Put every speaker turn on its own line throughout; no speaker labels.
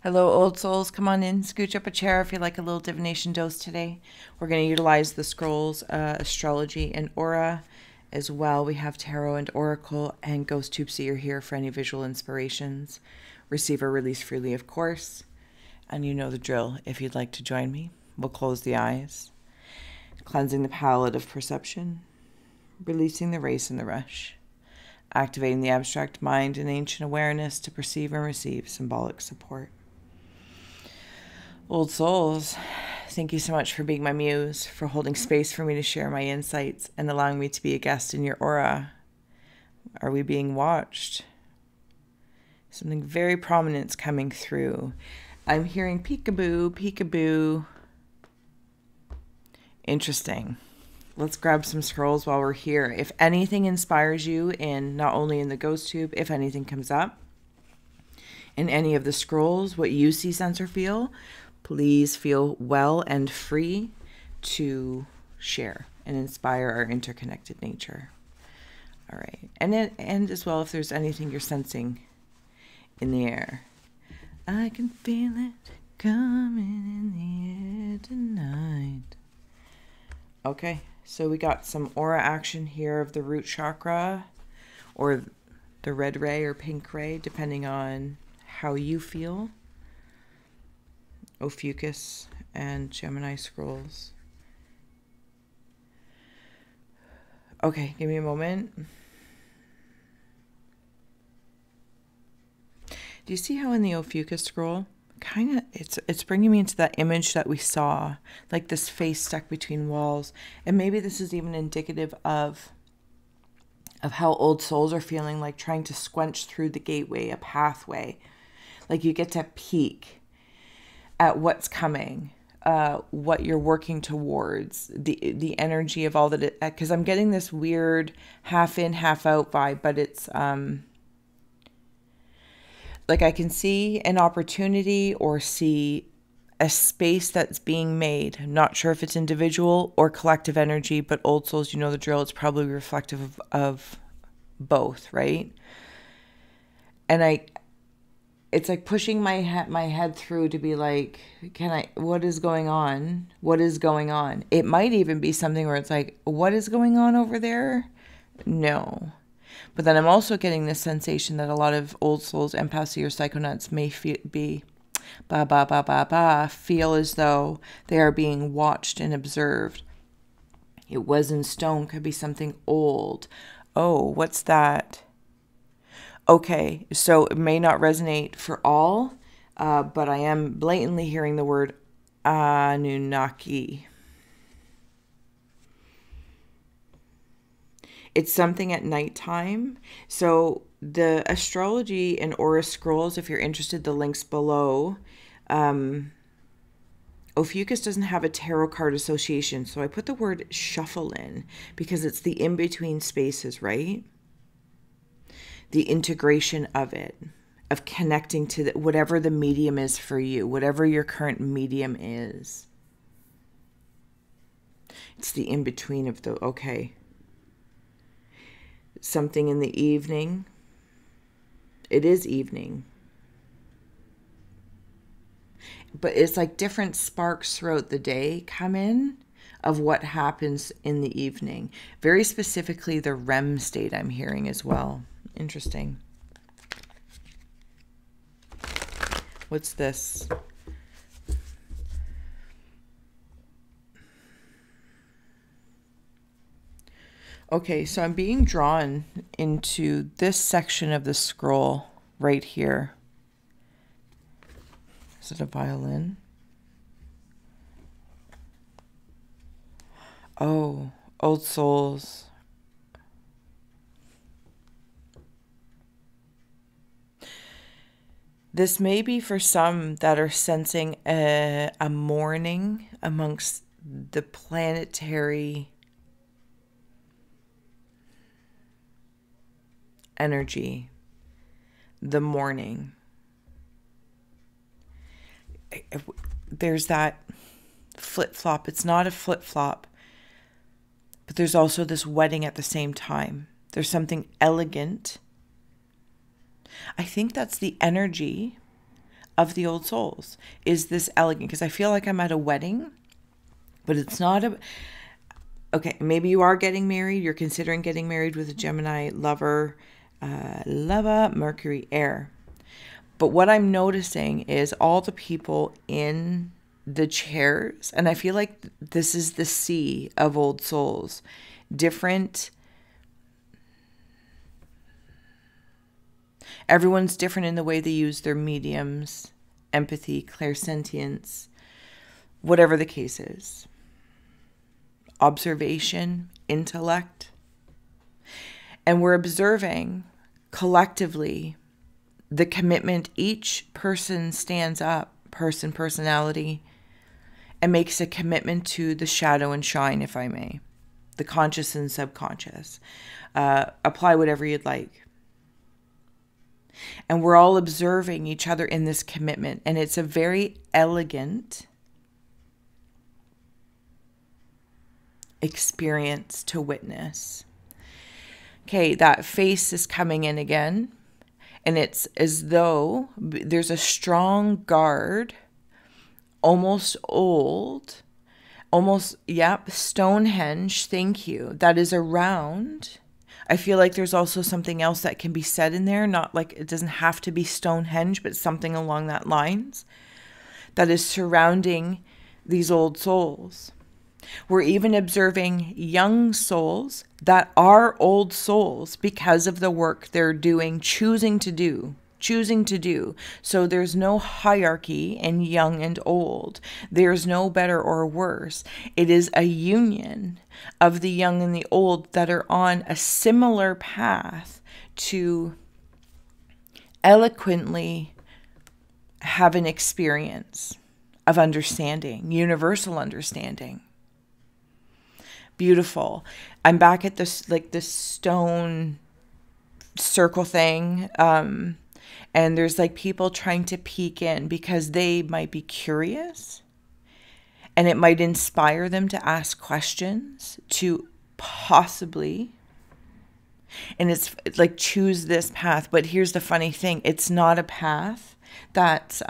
Hello, old souls. Come on in. Scooch up a chair if you like a little divination dose today. We're going to utilize the scrolls, astrology, and aura as well. We have tarot and oracle and ghost tube, so you're here for any visual inspirations. Receive or release freely, of course. And you know the drill. If you'd like to join me, we'll close the eyes, cleansing the palette of perception, releasing the race and the rush, activating the abstract mind and ancient awareness to perceive and receive symbolic support. Old souls, thank you so much for being my muse, for holding space for me to share my insights and allowing me to be a guest in your aura. Are we being watched? Something very prominent's coming through. I'm hearing peekaboo, peekaboo. Interesting. Let's grab some scrolls while we're here. If anything inspires you in not only in the ghost tube, if anything comes up in any of the scrolls, what you see, sense, or feel, please feel well and free to share and inspire our interconnected nature. All right. And as well, if there's anything you're sensing in the air. I can feel it coming in the air tonight. Okay. So we got some aura action here of the root chakra or the red ray or pink ray, depending on how you feel. Ophiuchus and Gemini scrolls. Okay, give me a moment. Do you see how in the Ophiuchus scroll, kind of, it's bringing me into that image that we saw, like this face stuck between walls, and maybe this is even indicative of how old souls are feeling, like trying to squelch through the gateway, a pathway, like you get to peek at what's coming, what you're working towards, the energy of all that, because I'm getting this weird half in, half out vibe, but it's like I can see an opportunity or see a space that's being made. I'm not sure if it's individual or collective energy, but old souls, you know the drill. It's probably reflective of both, right? And it's like pushing my head through to be like, what is going on? What is going on? It might even be something where it's like, what is going on over there? No. But then I'm also getting this sensation that a lot of old souls, empaths or psychonauts may feel as though they are being watched and observed. It was in stone, could be something old. Oh, what's that? Okay, so it may not resonate for all, but I am blatantly hearing the word Anunnaki. It's something at nighttime. So the astrology and aura scrolls, if you're interested, the links below. Ophiuchus doesn't have a tarot card association, so I put the word shuffle in because it's the in-between spaces, right? The integration of it, of connecting to whatever the medium is for you, whatever your current medium is. It's the in-between of the, okay. Something in the evening. It is evening. But it's like different sparks throughout the day come in of what happens in the evening. Very specifically the REM state I'm hearing as well. Interesting. What's this? Okay, so I'm being drawn into this section of the scroll right here. Is it a violin? Oh, old souls. This may be for some that are sensing a mourning amongst the planetary energy, the mourning. There's that flip-flop. It's not a flip-flop, but there's also this wedding at the same time. There's something elegant. I think that's the energy of the old souls is this elegant, because I feel like I'm at a wedding, but it's not a, okay, maybe you are getting married, you're considering getting married with a Gemini lover, Mercury air. But what I'm noticing is all the people in the chairs, and I feel like this is the sea of old souls, different. Everyone's different in the way they use their mediums, empathy, clairsentience, whatever the case is. Observation, intellect. And we're observing collectively the commitment each person stands up, personality, and makes a commitment to the shadow and shine, if I may. The conscious and subconscious. Apply whatever you'd like. And we're all observing each other in this commitment. And it's a very elegant experience to witness. Okay, that face is coming in again. And it's as though there's a strong guard, almost old, almost, yep, Stonehendge, thank you, that is around. I feel like there's also something else that can be said in there, not like it doesn't have to be Stonehendge, but something along that lines that is surrounding these old souls. We're even observing young souls that are old souls because of the work they're doing, choosing to do. So there's no hierarchy in young and old. There's no better or worse. It is a union of the young and the old that are on a similar path to eloquently have an experience of understanding, universal understanding. Beautiful. I'm back at this, like this stone circle thing. And there's like people trying to peek in because they might be curious and it might inspire them to ask questions, to possibly, and it's like choose this path. But here's the funny thing. It's not a path that's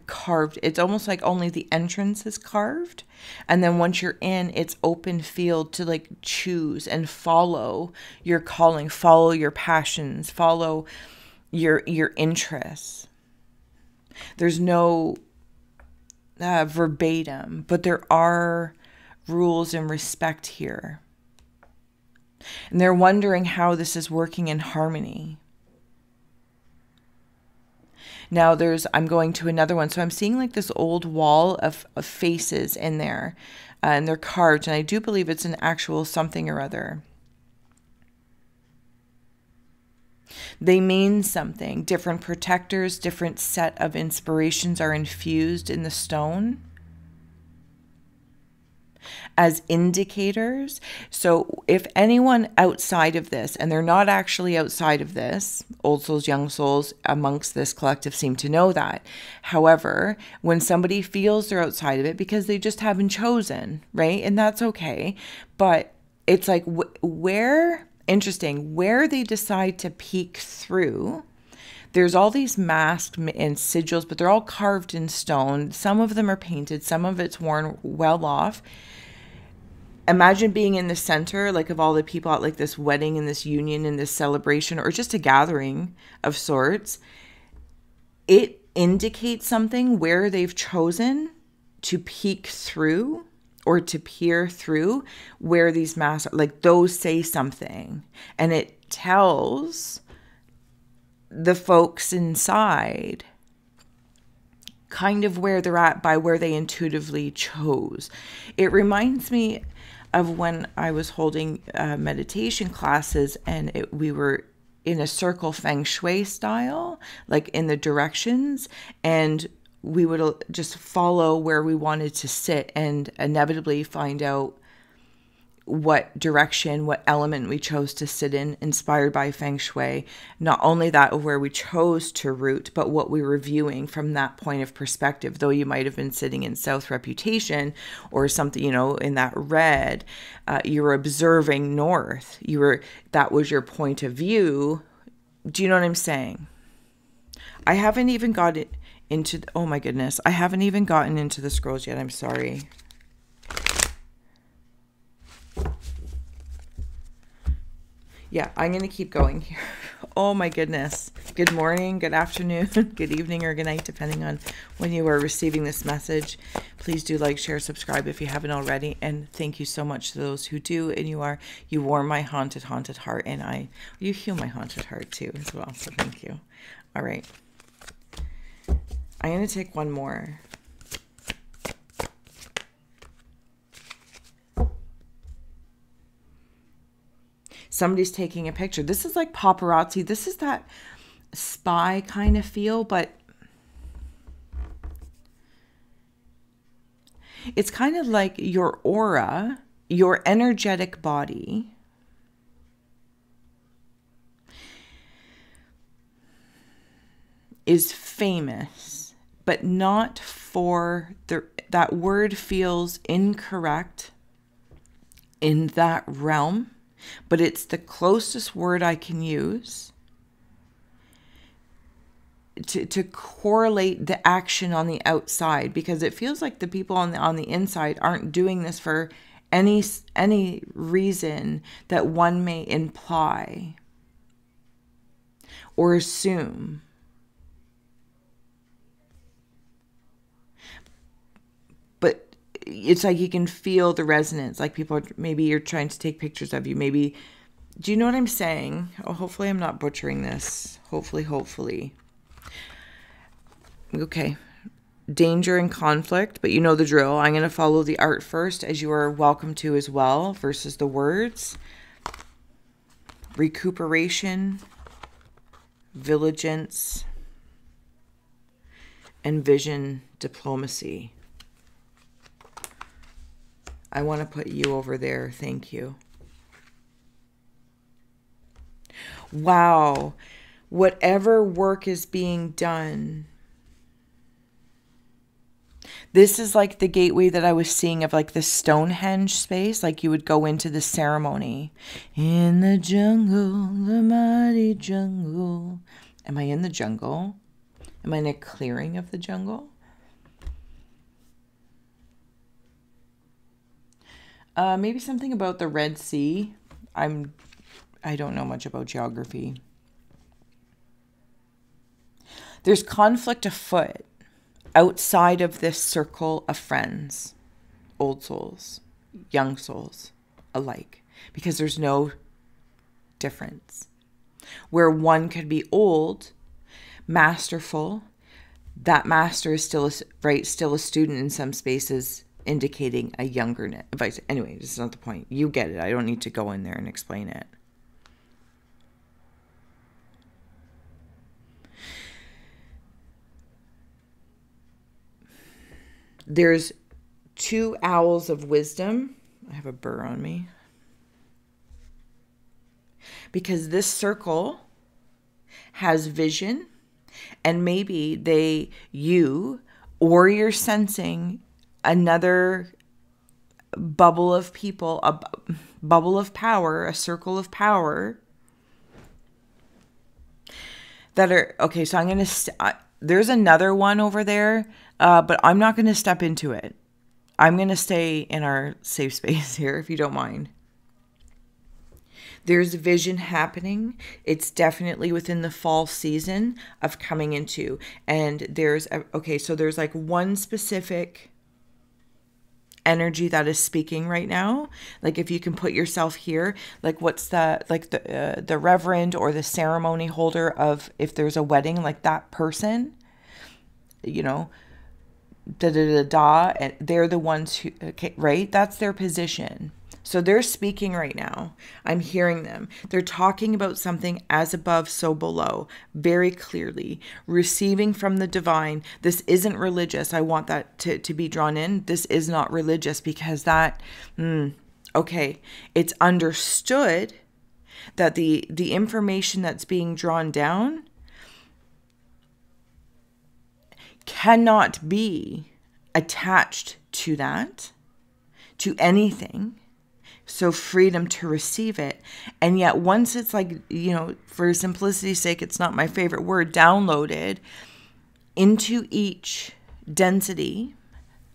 carved. It's almost like only the entrance is carved. And then once you're in, it's open field to like choose and follow your calling, follow your passions, follow your interests. There's no verbatim, but there are rules and respect here. And they're wondering how this is working in harmony. Now I'm going to another one. So I'm seeing like this old wall of faces in there, and they're carved. And I do believe it's an actual something or other. They mean something. Different protectors, different set of inspirations are infused in the stone as indicators. So if anyone outside of this, and they're not actually outside of this, old souls, young souls amongst this collective seem to know that. However, when somebody feels they're outside of it because they just haven't chosen, right? And that's okay. But it's like where they decide to peek through. There's all these masks and sigils, but they're all carved in stone. Some of them are painted. Some of it's worn well off. Imagine being in the center, like of all the people at like this wedding and this union and this celebration, or just a gathering of sorts. It indicates something where they've chosen to peek through or to peer through, where these masks are, like those say something. And it tells the folks inside kind of where they're at by where they intuitively chose. It reminds me of when I was holding meditation classes and we were in a circle feng shui style, like in the directions, and we would just follow where we wanted to sit and inevitably find out what direction, what element we chose to sit in, inspired by feng shui. Not only that of where we chose to root, but what we were viewing from that point of perspective. Though you might have been sitting in South Reputation or something, in that red, you were observing north. That was your point of view. Do you know what I'm saying? I haven't even got it into, oh my goodness, I haven't even gotten into the scrolls yet. I'm sorry. Yeah, I'm going to keep going here. Oh my goodness. Good morning, good afternoon, good evening, or good night, depending on when you are receiving this message. Please do like, share, subscribe if you haven't already. And thank you so much to those who do. And you warm my haunted heart. And you heal my haunted heart too as well. So thank you. All right. I'm going to take one more. Somebody's taking a picture. This is like paparazzi. This is that spy kind of feel, but it's kind of like your aura, your energetic body is famous, but not for that word feels incorrect in that realm. But it's the closest word I can use to correlate the action on the outside, because it feels like the people on the inside aren't doing this for any reason that one may imply or assume. But it's like you can feel the resonance, like people are, maybe you're trying to take pictures of you. Maybe, do you know what I'm saying? Oh, hopefully I'm not butchering this. Hopefully. Okay. Danger and conflict, but you know the drill. I'm going to follow the art first, as you are welcome to as well, versus the words. Recuperation, vigilance, and vision diplomacy. I want to put you over there. Thank you. Wow. Whatever work is being done. This is like the gateway that I was seeing of like the Stonehendge space. Like you would go into the ceremony. In the jungle, the mighty jungle. Am I in the jungle? Am I in a clearing of the jungle? Maybe something about the Red Sea. I don't know much about geography. There's conflict afoot outside of this circle of friends, old souls, young souls alike, because there's no difference. Where one could be old, masterful, that master is still a student in some spaces, indicating a younger advice. Anyway, this is not the point. You get it. I don't need to go in there and explain it. There's 2 owls of wisdom. I have a burr on me. Because this circle has vision, and maybe you or you're sensing another bubble of people, a bubble of power, a circle of power that are, okay, so I'm going to, there's another one over there, but I'm not going to step into it. I'm going to stay in our safe space here, if you don't mind. There's vision happening. It's definitely within the fall season of coming into, and there's, okay, so there's like one specific energy that is speaking right now. Like if you can put yourself here, like what's the reverend or the ceremony holder of, if there's a wedding, like that person, you know, and they're the ones who, okay, right? That's their position. So they're speaking right now. I'm hearing them. They're talking about something as above, so below, very clearly. Receiving from the divine. This isn't religious. I want that to be drawn in. This is not religious, because that, okay, it's understood that the information that's being drawn down cannot be attached to that, to anything. So freedom to receive it. And yet once it's like, you know, for simplicity's sake, it's not my favorite word, downloaded, into each density,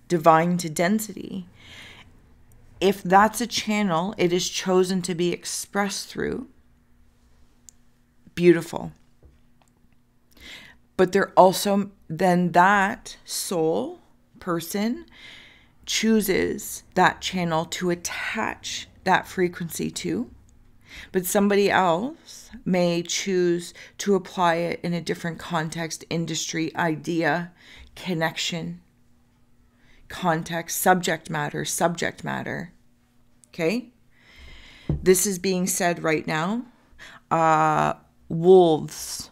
divine to density. If that's a channel it is chosen to be expressed through, beautiful. But they're also, then that soul person chooses that channel to attach that frequency to. But somebody else may choose to apply it in a different context, industry, idea, connection, context, subject matter. Okay? This is being said right now. Wolves.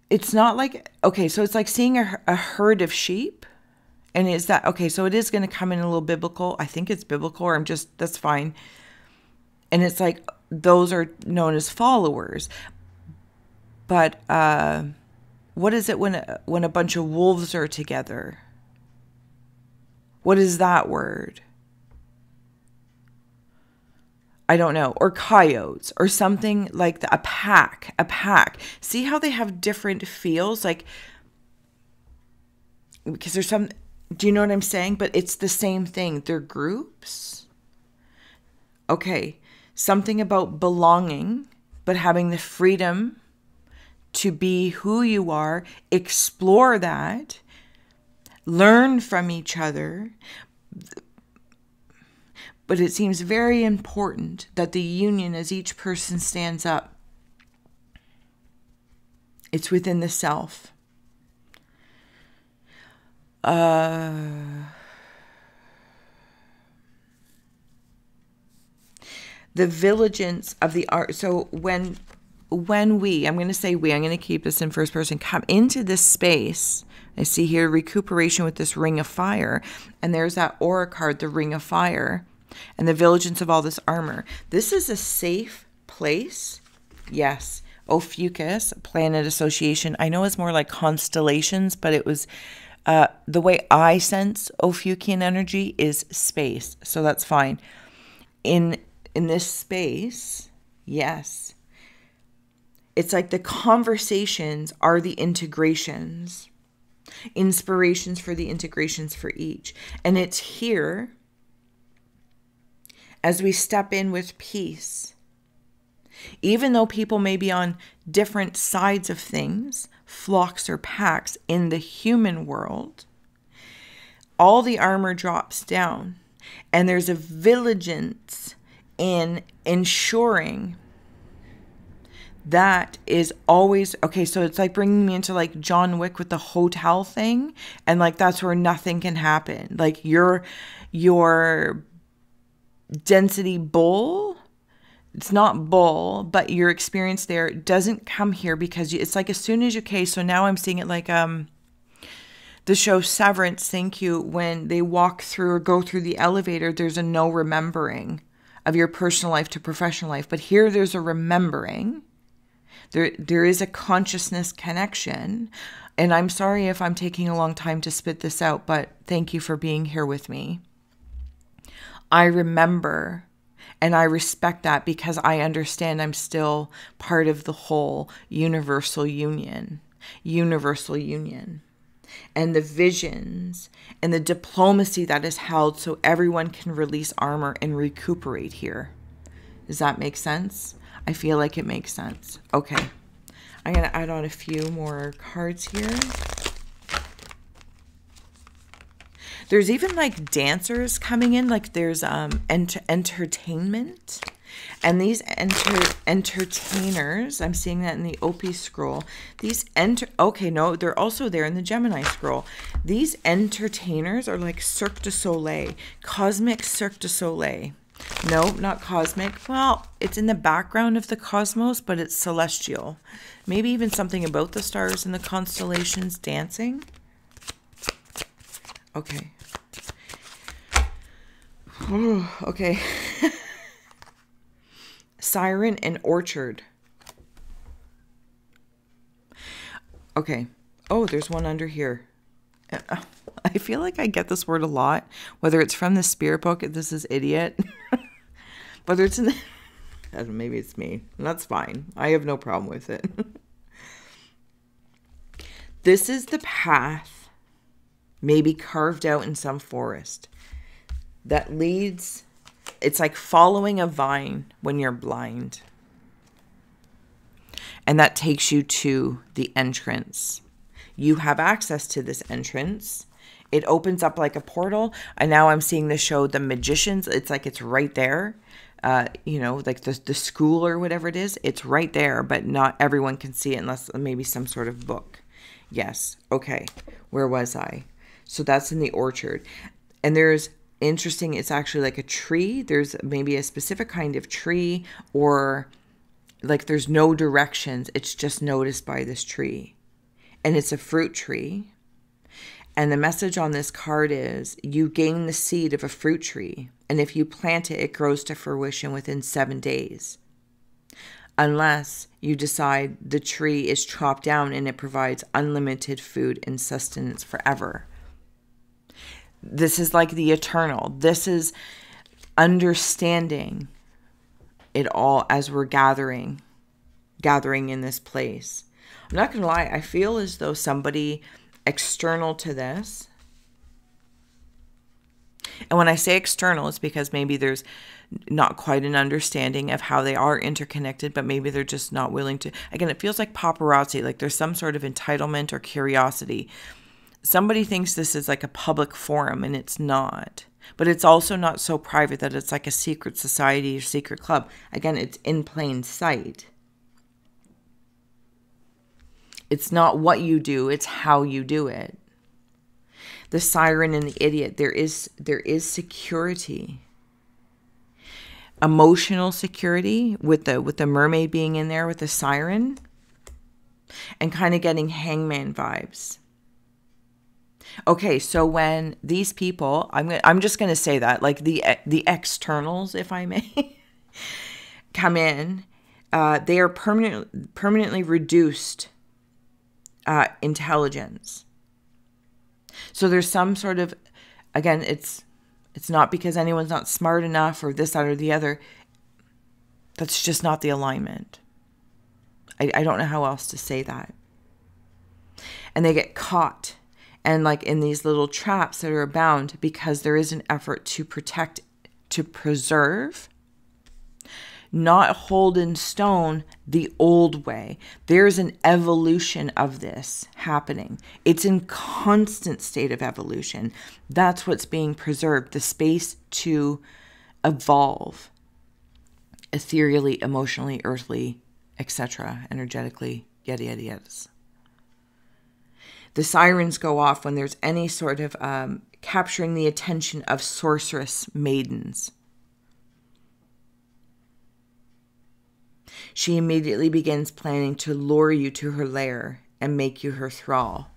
It's not like, okay, so it's like seeing a herd of sheep. And is that, okay, so it is going to come in a little biblical. I think it's biblical, or that's fine. And it's like, those are known as followers. But what is it when a bunch of wolves are together? What is that word? I don't know. Or coyotes or something like that. A pack. See how they have different feels? Like, because there's some, do you know what I'm saying? But it's the same thing. They're groups. Okay. Something about belonging, but having the freedom to be who you are, explore that, learn from each other. But it seems very important that the union, as each person stands up, it's within the self. The vigilance of the art. So when we, I'm going to say we, I'm going to keep this in first person, come into this space, I see here recuperation with this ring of fire. And there's that aura card, the ring of fire. And the vigilance of all this armor. This is a safe place. Yes. Ophiuchus, planet association. I know it's more like constellations, but it was the way I sense Ophiuchian energy is space. So that's fine. In this space, yes. It's like the conversations are the integrations. Inspirations for the integrations for each. And it's here as we step in with peace. Even though people may be on different sides of things, flocks or packs in the human world, all the armor drops down. And there's a vigilance in ensuring that is always, okay, so it's like bringing me into like John Wick with the hotel thing. And like, that's where nothing can happen. Like your density bull, it's not bull, but your experience there doesn't come here because it's like as soon as you, okay, so now I'm seeing it like the show Severance, thank you, when they walk through or go through the elevator, there's a no remembering of your personal life to professional life. But here there's a remembering. There is a consciousness connection. And I'm sorry if I'm taking a long time to spit this out, but thank you for being here with me. I remember and I respect that because I understand I'm still part of the whole universal union. And the visions and the diplomacy that is held so everyone can release armor and recuperate here. Does that make sense? I feel like it makes sense. Okay. I'm going to add on a few more cards here. There's even like dancers coming in, like there's entertainment. And these entertainers, I'm seeing that in the Opie scroll. Okay, no, they're also there in the Gemini scroll. These entertainers are like Cirque du Soleil, cosmic Cirque du Soleil. No, not cosmic. Well, it's in the background of the cosmos, but it's celestial. Maybe even something about the stars and the constellations dancing. Okay. Okay. Siren and orchard. Okay. Oh, there's one under here. I feel like I get this word a lot, whether it's from the spirit book. This is idiot. Whether it's in the, I don't know, maybe it's me. That's fine. I have no problem with it. This is the path, maybe carved out in some forest, that leads, it's like following a vine when you're blind. And that takes you to the entrance. You have access to this entrance. It opens up like a portal. And now I'm seeing the show The Magicians. It's like it's right there. You know, like the school or whatever it is. It's right there, but not everyone can see it unless maybe some sort of book. Yes. Okay. Where was I? So that's in the orchard. And there's interesting, it's actually like a tree. There's maybe a specific kind of tree, or like there's no directions. It's just noticed by this tree. And it's a fruit tree. And the message on this card is, you gain the seed of a fruit tree. And if you plant it, it grows to fruition within 7 days. Unless you decide the tree is chopped down and it provides unlimited food and sustenance forever. This is like the eternal. This is understanding it all as we're gathering in this place. I'm not going to lie. I feel as though somebody external to this, and when I say external, it's because maybe there's not quite an understanding of how they are interconnected, but maybe they're just not willing to. Again, it feels like paparazzi, like there's some sort of entitlement or curiosity. Somebody thinks this is like a public forum, and it's not. But it's also not so private that it's like a secret society or secret club. Again, it's in plain sight. It's not what you do, it's how you do it. The siren and the idiot, there is security. Emotional security with the mermaid being in there with the siren, and kind of getting hangman vibes. Okay, so when these people, I'm just going to say that, like the externals, if I may, come in, they are permanently reduced intelligence. So there's some sort of, again, it's not because anyone's not smart enough or this, that, or the other. That's just not the alignment. I don't know how else to say that. And they get caught, and like in these little traps that are bound, because there is an effort to protect, to preserve, not hold in stone the old way. There's an evolution of this happening. It's in constant state of evolution. That's what's being preserved, the space to evolve ethereally, emotionally, earthly, etc., energetically, yada, yada, yadas. The sirens go off when there's any sort of capturing the attention of sorceress maidens. She immediately begins planning to lure you to her lair and make you her thrall.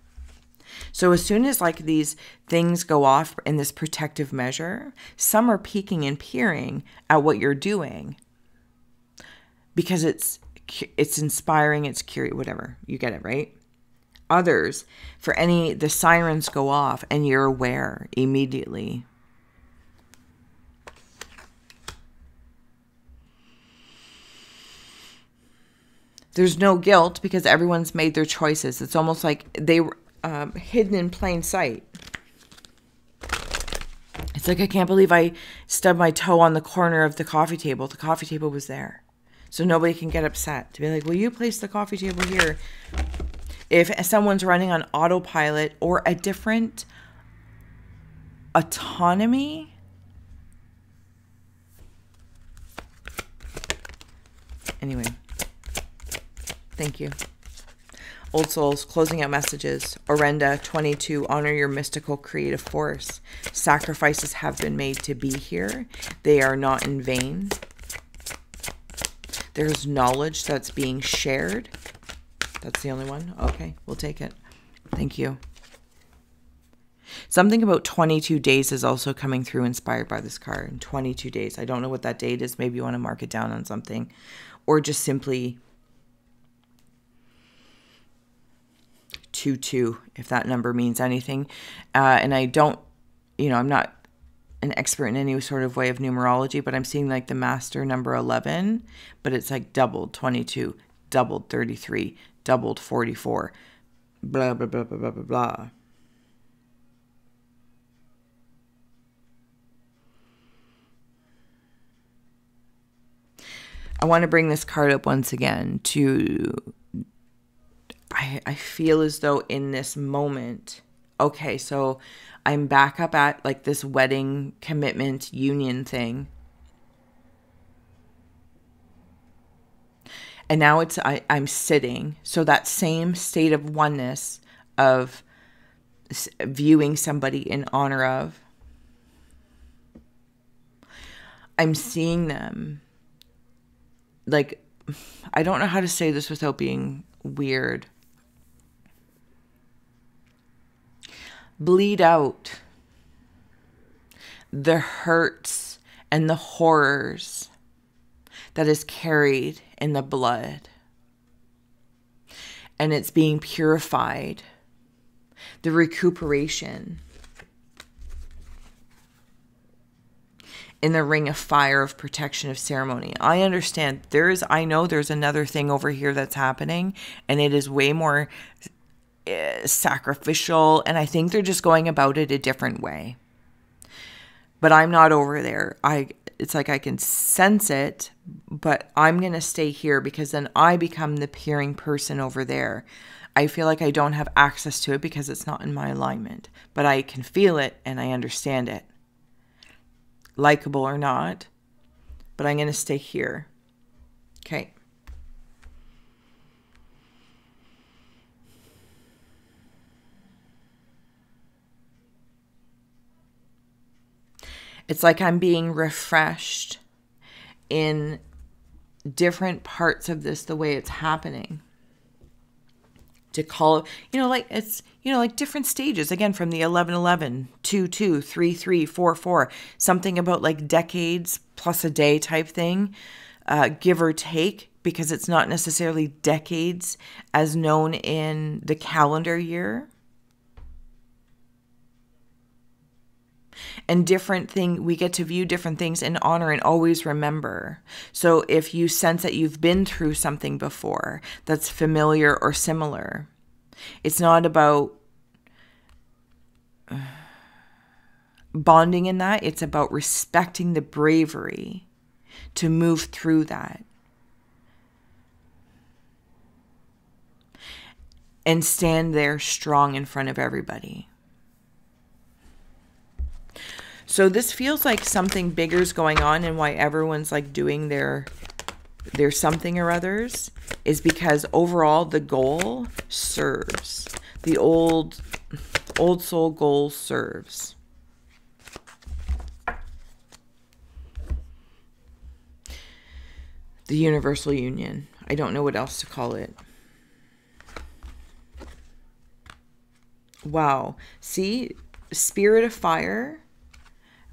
So as soon as like these things go off in this protective measure, some are peeking and peering at what you're doing because it's inspiring, it's curious, whatever. You get it, right? Others, the sirens go off and you're aware immediately. There's no guilt because everyone's made their choices. It's almost like they were hidden in plain sight. It's like, I can't believe I stubbed my toe on the corner of the coffee table. The coffee table was there. So nobody can get upset. To be like, will you place the coffee table here? If someone's running on autopilot or a different autonomy, anyway. Thank you. Old Souls, closing out messages. Orenda 22, honor your mystical creative force. Sacrifices have been made to be here. They are not in vain. There's knowledge that's being shared. That's the only one? Okay, we'll take it. Thank you. Something about 22 days is also coming through, inspired by this card. 22 days. I don't know what that date is. Maybe you want to mark it down on something. Or just simply 22, if that number means anything. And I don't, I'm not an expert in any sort of way of numerology, but I'm seeing like the master number 11, but it's like doubled 22, doubled 33, doubled 44, blah, blah, blah, blah, blah, blah, blah. I want to bring this card up once again to, I feel as though in this moment, okay, so I'm back up at like this wedding commitment union thing. And now I'm sitting. So that same state of oneness of viewing somebody in honor of, I'm seeing them. Like, I don't know how to say this without being weird. Bleed out the hurts and the horrors that is carried in the blood. And it's being purified. The recuperation. In the ring of fire of protection of ceremony. I understand I know there's another thing over here that's happening, and it is way more sacrificial, and I think they're just going about it a different way. But I'm not over there. It's like I can sense it, but I'm going to stay here because then I become the peering person over there. I feel like I don't have access to it because it's not in my alignment, but I can feel it and I understand it. Likeable or not, but I'm going to stay here. Okay. It's like I'm being refreshed in different parts of this, the way it's happening. To call, like it's, like different stages, again, from the 11-11, 2-2, 3-3, 4-4, something about like decades plus a day type thing, give or take, because it's not necessarily decades as known in the calendar year. And we get to view different things in honor and always remember. So if you sense that you've been through something before that's familiar or similar, it's not about bonding in that. It's about respecting the bravery to move through that. And stand there strong in front of everybody. So this feels like something bigger is going on, and why everyone's like doing their something or others is because overall the goal serves. The old soul goal serves. The universal union. I don't know what else to call it. Wow. See? Spirit of fire.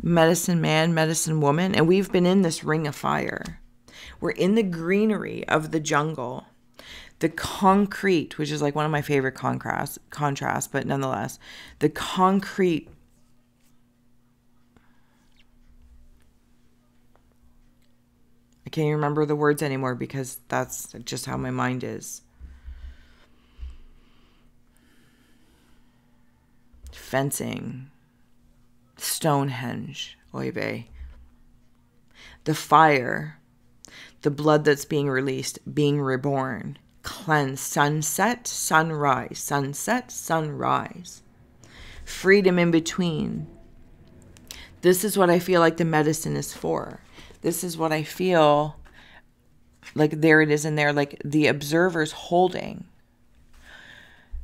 Medicine man, medicine woman, and we've been in this ring of fire. We're in the greenery of the jungle. The concrete, which is like one of my favorite contrasts, but nonetheless, the concrete. I can't even remember the words anymore because that's just how my mind is. Fencing. Stonehendge, oy vey. The fire, the blood that's being released, being reborn, cleansed, sunset, sunrise, sunset, sunrise. Freedom in between. This is what I feel like the medicine is for. This is what I feel like there it is in there, like the observer's holding.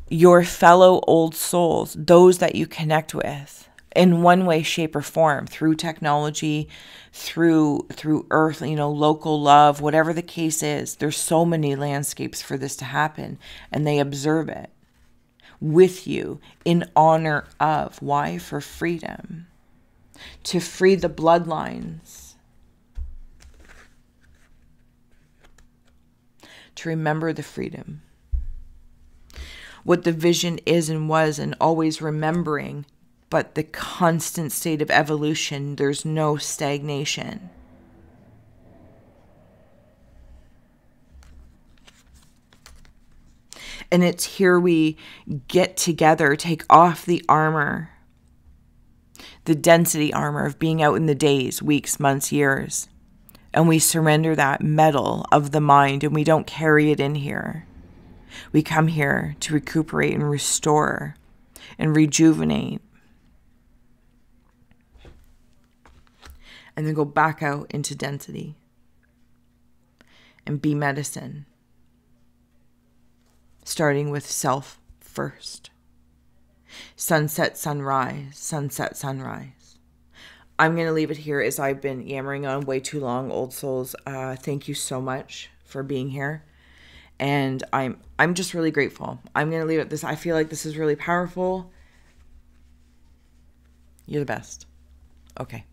Your fellow old souls, those that you connect with. In one way, shape, or form, through technology, through earth, local love, whatever the case is. There's so many landscapes for this to happen, and they observe it with you in honor of. Why? For freedom. To free the bloodlines. To remember the freedom. What the vision is and was, and always remembering but the constant state of evolution. There's no stagnation. And it's here we get together, take off the armor, the density armor of being out in the days, weeks, months, years. And we surrender that metal of the mind, and we don't carry it in here. We come here to recuperate and restore and rejuvenate. And then go back out into density and be medicine. Starting with self first. Sunset, sunrise, sunset, sunrise. I'm going to leave it here as I've been yammering on way too long, old souls. Thank you so much for being here. And I'm just really grateful. I'm going to leave it this. I feel like this is really powerful. You're the best. Okay.